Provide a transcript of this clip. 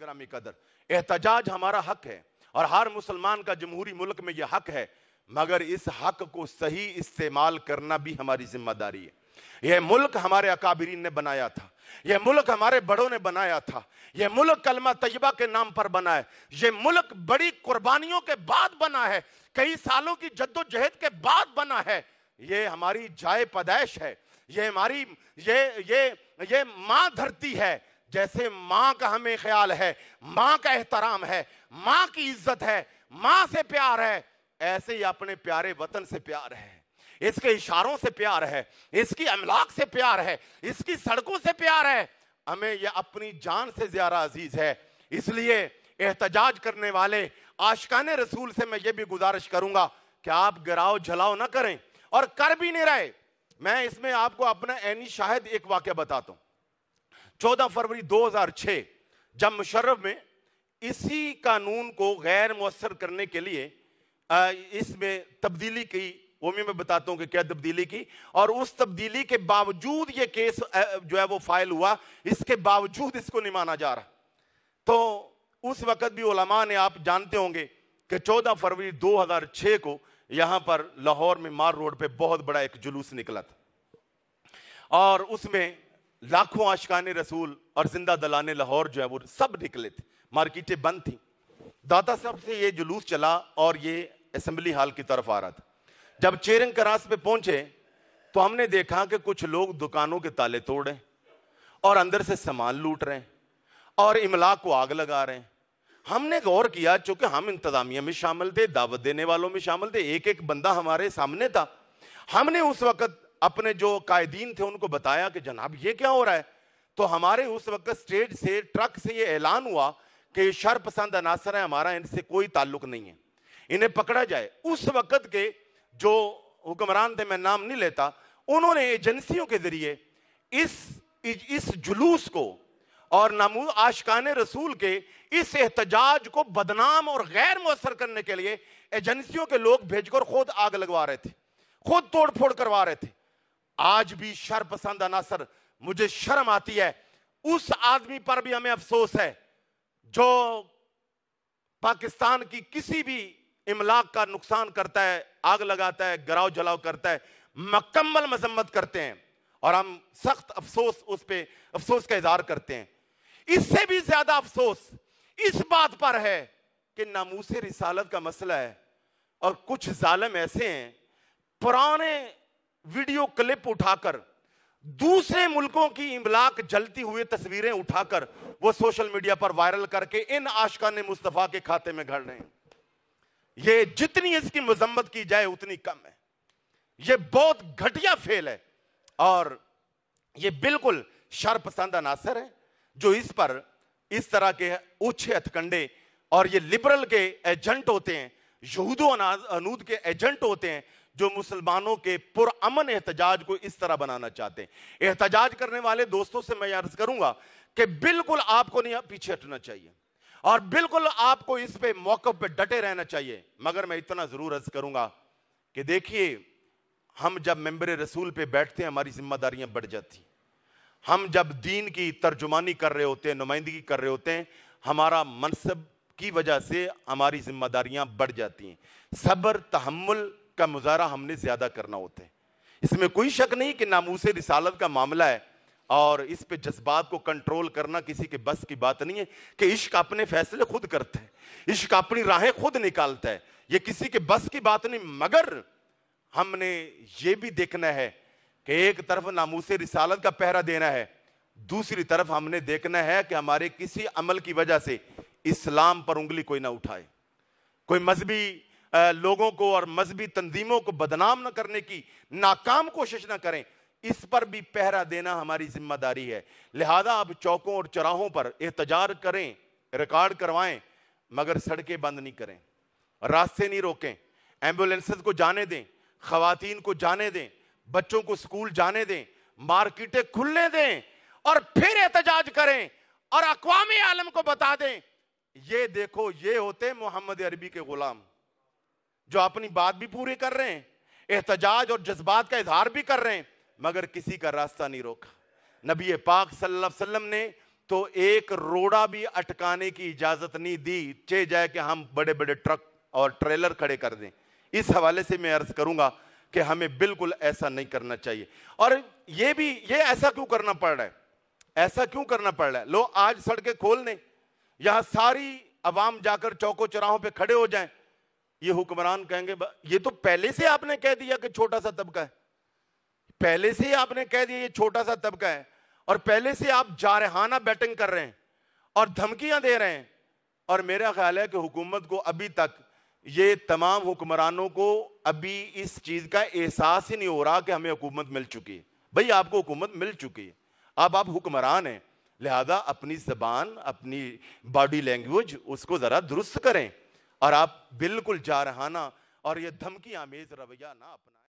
گرامی قدر، احتجاج ہمارا حق ہے اور ہر مسلمان کا جمہوری ملک میں یہ حق ہے، مگر اس حق کو صحیح استعمال کرنا بھی ہماری ذمہ داری ہے۔ یہ ملک ہمارے اکابرین نے بنایا تھا، یہ ملک ہمارے بڑوں نے بنایا تھا، یہ ملک کلمہ طیبہ کے نام پر بنا ہے، یہ ملک بڑی قربانیوں کے بعد بنا ہے، کئی سالوں کی جد و جہد کے بعد بنا ہے، یہ ہماری جائے پیدائش ہے، یہ ہماری یہ ماں دھرتی ہے، جیسے ماں کا ہمیں خیال ہے، ماں کا احترام ہے، ماں کی عزت ہے، ماں سے پیار ہے، ایسے ہی اپنے پیارے وطن سے پیار ہے، اس کے اشاروں سے پیار ہے، اس کی املاک سے پیار ہے، اس کی سڑکوں سے پیار ہے، ہمیں یہ اپنی جان سے زیادہ عزیز ہے۔ اس لیے احتجاج کرنے والے عاشقان رسول سے میں یہ بھی گزارش کروں گا کہ آپ گراؤ جھلاؤ نہ کریں، اور کر بھی نہیں رہے۔ میں اس میں آپ کو اپنا عینی شاہد ایک واقعہ بتاتا ہوں۔ 14 فروری 2006 جب مشرف میں اسی قانون کو غیر مؤثر کرنے کے لیے اس میں تبدیلی کی، وہ میں بتاتا ہوں کہ کیا تبدیلی کی، اور اس تبدیلی کے باوجود یہ کیس جو ہے وہ فائل ہوا، اس کے باوجود اس کو نہیں مانا جا رہا۔ تو اس وقت بھی علماء نے، آپ جانتے ہوں گے کہ 14 فروری 2006 کو یہاں پر لاہور میں مار روڈ پہ بہت بڑا ایک جلوس نکلا تھا، اور اس میں لاکھوں عاشقان رسول اور زندہ دلان لاہور جو ہے وہ سب نکلے تھے، مارکیٹیں بند تھیں۔ داتا صاحب سے یہ جلوس چلا اور یہ اسمبلی ہال کی طرف آ رہا تھا۔ جب چیرنگ کراس پہ پہنچے تو ہم نے دیکھا کہ کچھ لوگ دکانوں کے تالے توڑ رہے ہیں اور اندر سے سامان لوٹ رہے ہیں اور املاک کو آگ لگا رہے ہیں۔ ہم نے غور کیا، چونکہ ہم انتظامیہ میں شامل تھے، دعوت دینے والوں میں شامل تھے، ایک ایک بندہ ہمارے سامنے تھا۔ ہم نے اس وقت اپنے جو قائدین تھے ان کو بتایا کہ جناب یہ کیا ہو رہا ہے؟ تو ہمارے اس وقت اسٹیج سے، ٹرک سے یہ اعلان ہوا کہ یہ شر پسند عناصر ہیں، ہمارا ان سے کوئی تعلق نہیں ہے، انہیں پکڑا جائے۔ اس وقت کے جو حکمران تھے، میں نام نہیں لیتا، انہوں نے ایجنسیوں کے ذریعے اس جلوس کو اور عاشقان رسول کے اس احتجاج کو بدنام اور غیر مؤثر کرنے کے لیے ایجنسیوں کے لوگ بھیج کر خود آگ لگوا رہے تھے، خود توڑ پھوڑ کروا رہے تھے۔ آج بھی شر پسند عناصر، مجھے شرم آتی ہے اس آدمی پر بھی ہمیں افسوس ہے جو پاکستان کی کسی بھی املاک کا نقصان کرتا ہے، آگ لگاتا ہے، گراؤ جلاؤ کرتا ہے، مکمل مذمت کرتے ہیں، اور ہم سخت افسوس کا اظہار کرتے ہیں۔ اس سے بھی زیادہ افسوس اس بات پر ہے کہ ناموس رسالت کا مسئلہ ہے، اور کچھ ظالم ایسے ہیں پرانے ویڈیو کلپ اٹھا کر، دوسرے ملکوں کی املاک جلتی ہوئے تصویریں اٹھا کر وہ سوشل میڈیا پر وائرل کر کے ان عاشقان مصطفیٰ کے کھاتے میں گھڑ رہے ہیں۔ یہ جتنی اس کی مذمت کی جائے اتنی کم ہے، یہ بہت گھٹیا فعل ہے، اور یہ بالکل شر پسند عناصر ہیں جو اس پر اس طرح کے اوچھے ہتھکنڈے، اور یہ لبرل کے ایجنٹ ہوتے ہیں، یہود و عنود کے ایجنٹ ہوتے ہیں جو مسلمانوں کے پرامن احتجاج کو اس طرح بنانا چاہتے ہیں۔ احتجاج کرنے والے دوستوں سے میں عرض کروں گا کہ بالکل آپ کو نہیں پیچھے ہٹنا چاہیے، اور بالکل آپ کو اس پہ موقف پہ ڈٹے رہنا چاہیے، مگر میں اتنا ضرور عرض کروں گا کہ دیکھیے، ہم جب ممبر رسول پہ بیٹھتے ہیں ہماری ذمہ داریاں بڑھ جاتی ہیں۔ ہم جب دین کی ترجمانی کر رہے ہوتے ہیں، نمائندگی کر رہے ہوتے ہیں، ہمارا منصب کی وجہ سے ہماری ذمہ داریاں بڑھ جاتی ہیں۔ صبر تحمل کا مظاہرہ ہم نے زیادہ کرنا ہوتا ہے۔ اس میں کوئی شک نہیں کہ ناموس رسالت کا معاملہ ہے، اور اس پہ جذبات کو کنٹرول کرنا کسی کے بس کی بات نہیں ہے، کہ عشق اپنے فیصلے خود کرتا ہے، عشق اپنی راہیں خود نکالتا ہے، یہ کسی کے بس کی بات نہیں۔ مگر ہم نے یہ بھی دیکھنا ہے کہ ایک طرف ناموس رسالت کا پہرا دینا ہے، دوسری طرف ہم نے دیکھنا ہے کہ ہمارے کسی عمل کی وجہ سے اسلام پر انگلی کوئی نہ اٹھائے، کوئی مذہبی لوگوں کو اور مذہبی تنظیموں کو بدنام نہ کرنے کی ناکام کوشش نہ کریں، اس پر بھی پہرا دینا ہماری ذمہ داری ہے۔ لہذا اب چوکوں اور چراہوں پر احتجاج کریں، ریکارڈ کروائیں، مگر سڑکیں بند نہیں کریں، راستے نہیں روکیں، ایمبولینسز کو جانے دیں، خواتین کو جانے دیں، بچوں کو سکول جانے دیں، مارکیٹیں کھلنے دیں، اور پھر احتجاج کریں، اور اقوام عالم کو بتا دیں یہ دیکھو یہ ہوتے محمد عربی کے غلام جو اپنی بات بھی پوری کر رہے ہیں، احتجاج اور جذبات کا اظہار بھی کر رہے ہیں، مگر کسی کا راستہ نہیں روکا۔ نبی پاک صلی اللہ علیہ وسلم نے تو ایک روڑا بھی اٹکانے کی اجازت نہیں دی، چاہے جائے کہ ہم بڑے بڑے ٹرک اور ٹریلر کھڑے کر دیں۔ اس حوالے سے میں عرض کروں گا کہ ہمیں بالکل ایسا نہیں کرنا چاہیے۔ اور یہ ایسا کیوں کرنا پڑ رہا ہے؟ ایسا کیوں کرنا پڑ رہا ہے؟ لو آج سڑکیں کھول دیں، یہاں ساری عوام جا کر چوکوں چوراہوں پہ کھڑے ہو جائیں، یہ حکمران کہیں گے یہ تو پہلے سے آپ نے کہہ دیا کہ چھوٹا سا طبقہ ہے، پہلے سے ہی آپ نے کہہ دیا یہ چھوٹا سا طبقہ ہے، اور پہلے سے آپ جارحانہ بیٹنگ کر رہے ہیں اور دھمکیاں دے رہے ہیں۔ اور میرا خیال ہے کہ حکومت کو ابھی تک، یہ تمام حکمرانوں کو ابھی اس چیز کا احساس ہی نہیں ہو رہا کہ ہمیں حکومت مل چکی ہے۔ بھئی آپ کو حکومت مل چکی ہے، اب آپ حکمران ہیں، لہذا اپنی زبان، اپنی باڈی لینگویج اس کو ذرا درست کریں، اور آپ بالکل جارحانہ اور یہ دھمکی آمیز رویہ نہ اپنائیں۔